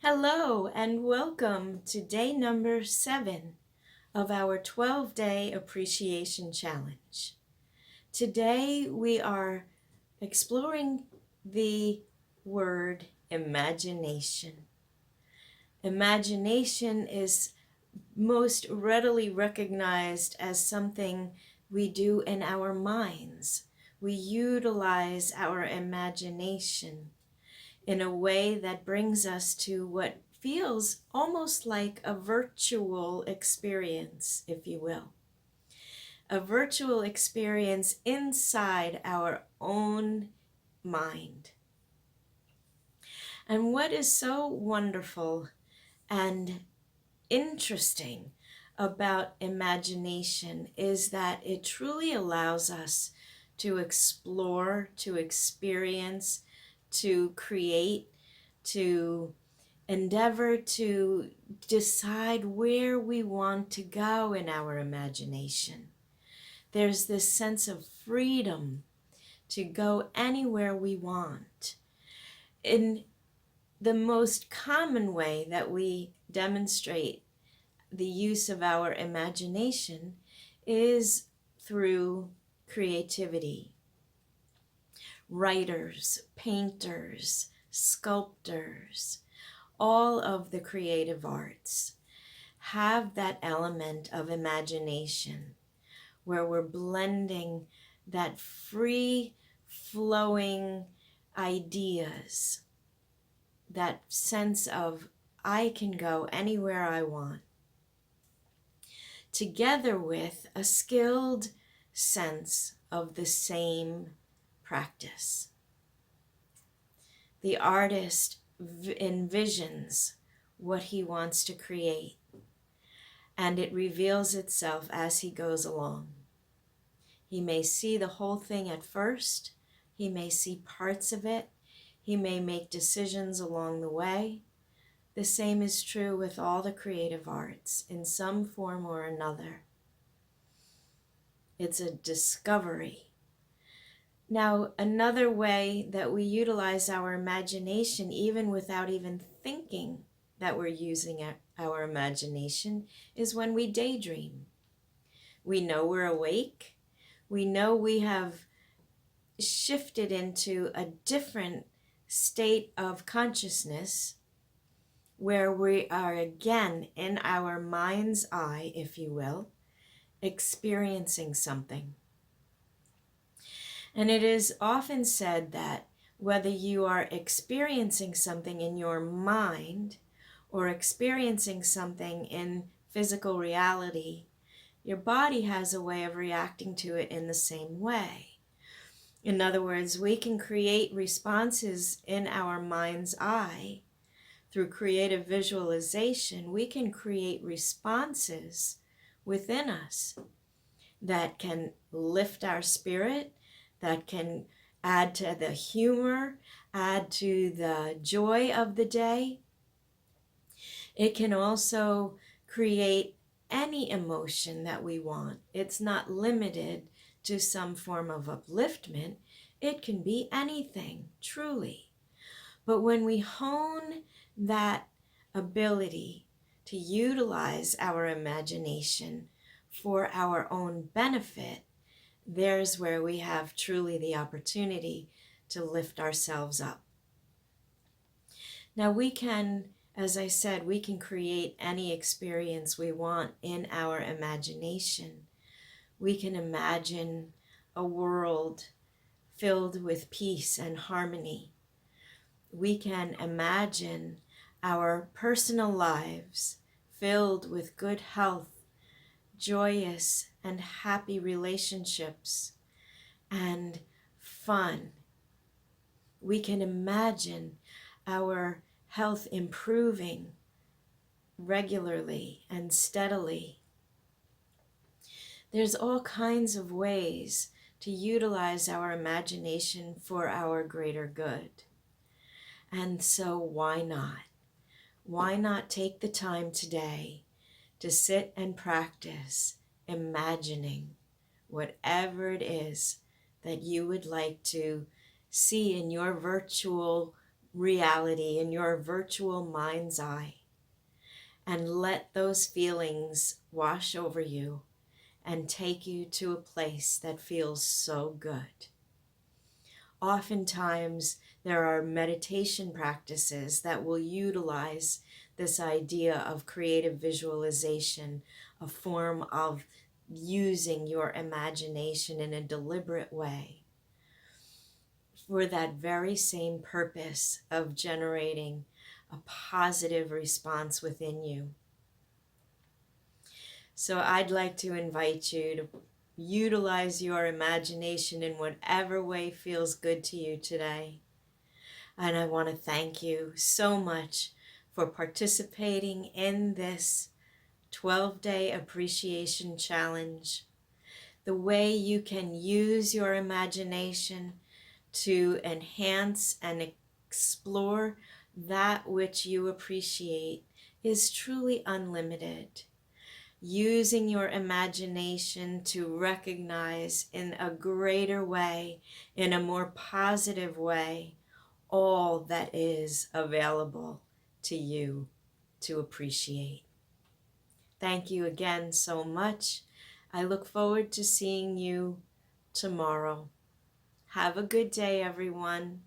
Hello and welcome to day number 7 of our 12-day appreciation challenge. Today we are exploring the word imagination. Imagination is most readily recognized as something we do in our minds. We utilize our imagination in a way that brings us to what feels almost like a virtual experience, if you will. A virtual experience inside our own mind. And what is so wonderful and interesting about imagination is that it truly allows us to explore, to experience, to create, to endeavor to decide where we want to go in our imagination. There's this sense of freedom to go anywhere we want. In the most common way that we demonstrate the use of our imagination is through creativity. Writers, painters, sculptors, all of the creative arts have that element of imagination where we're blending that free flowing ideas, that sense of I can go anywhere I want, together with a skilled sense of the same practice. The artist envisions what he wants to create, and it reveals itself as he goes along. He may see the whole thing at first, he may see parts of it, he may make decisions along the way. The same is true with all the creative arts in some form or another. It's a discovery. Now, another way that we utilize our imagination, even without even thinking that we're using our imagination, is when we daydream. We know we're awake. We know we have shifted into a different state of consciousness where we are again in our mind's eye, if you will, experiencing something. And it is often said that whether you are experiencing something in your mind or experiencing something in physical reality, your body has a way of reacting to it in the same way. In other words, we can create responses in our mind's eye through creative visualization. We can create responses within us that can lift our spirit, that can add to the humor, add to the joy of the day. It can also create any emotion that we want. It's not limited to some form of upliftment. It can be anything, truly. But when we hone that ability to utilize our imagination for our own benefit, there's where we have truly the opportunity to lift ourselves up. Now we can, as I said, we can create any experience we want in our imagination. We can imagine a world filled with peace and harmony. We can imagine our personal lives filled with good health, joyous and happy relationships, and fun. We can imagine our health improving regularly and steadily. There's all kinds of ways to utilize our imagination for our greater good. And so why not? Why not take the time today to sit and practice imagining whatever it is that you would like to see in your virtual reality in your virtual mind's eye and let those feelings wash over you and take you to a place that feels so good. Oftentimes, there are meditation practices that will utilize this idea of creative visualization, a form of using your imagination in a deliberate way for that very same purpose of generating a positive response within you. So I'd like to invite you to utilize your imagination in whatever way feels good to you today. And I want to thank you so much for participating in this 12-day appreciation challenge. The way you can use your imagination to enhance and explore that which you appreciate is truly unlimited. Using your imagination to recognize in a greater way, in a more positive way, all that is available to you to appreciate. Thank you again so much. I look forward to seeing you tomorrow. Have a good day, everyone.